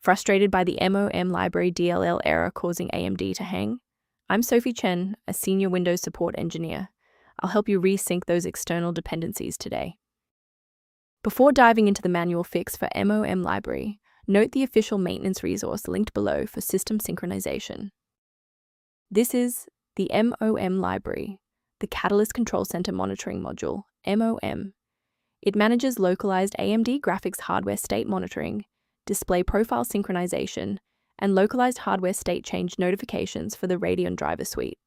Frustrated by the MOM Library DLL error causing AMD to hang? I'm Sophie Chen, a senior Windows support engineer. I'll help you resync those external dependencies today. Before diving into the manual fix for MOM Library, note the official maintenance resource linked below for system synchronization. This is the MOM Library, the Catalyst Control Center Monitoring Module, MOM. It manages localized AMD graphics hardware state monitoring, display profile synchronization, and localized hardware state change notifications for the Radeon driver suite.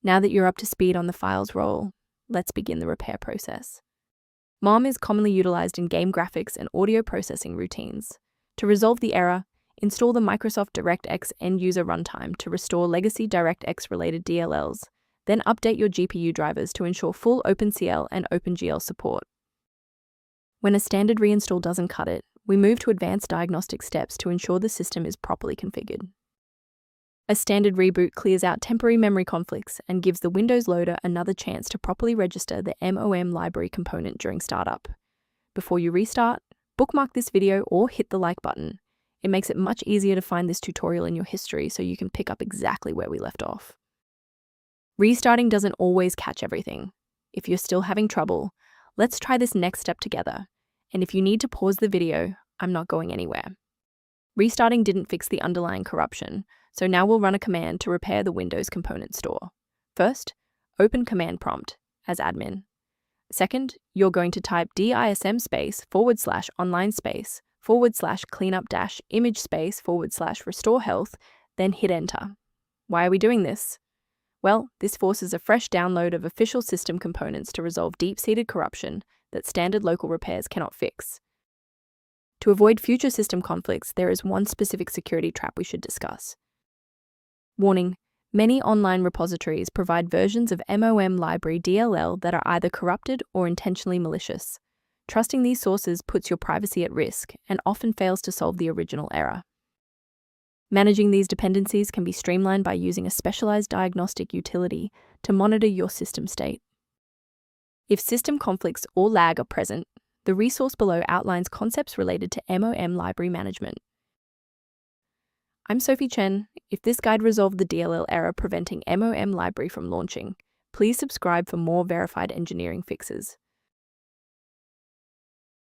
Now that you're up to speed on the file's role, let's begin the repair process. MOM is commonly utilized in game graphics and audio processing routines. To resolve the error, install the Microsoft DirectX end-user runtime to restore legacy DirectX-related DLLs, then update your GPU drivers to ensure full OpenCL and OpenGL support. When a standard reinstall doesn't cut it, we move to advanced diagnostic steps to ensure the system is properly configured. A standard reboot clears out temporary memory conflicts and gives the Windows loader another chance to properly register the MOM library component during startup. Before you restart, bookmark this video or hit the like button. It makes it much easier to find this tutorial in your history so you can pick up exactly where we left off. Restarting doesn't always catch everything. If you're still having trouble, let's try this next step together. And if you need to pause the video, I'm not going anywhere. Restarting didn't fix the underlying corruption, so now we'll run a command to repair the Windows component store. First, open command prompt as admin. Second, you're going to type dism space /online space /cleanup -image space /restore health, then hit enter. Why are we doing this? Well, this forces a fresh download of official system components to resolve deep-seated corruption that standard local repairs cannot fix. To avoid future system conflicts, there is one specific security trap we should discuss. Warning: many online repositories provide versions of MOM Library DLL that are either corrupted or intentionally malicious. Trusting these sources puts your privacy at risk and often fails to solve the original error. Managing these dependencies can be streamlined by using a specialized diagnostic utility to monitor your system state. If system conflicts or lag are present, the resource below outlines concepts related to MOM library management. I'm Sophie Chen. If this guide resolved the DLL error preventing MOM library from launching, please subscribe for more verified engineering fixes.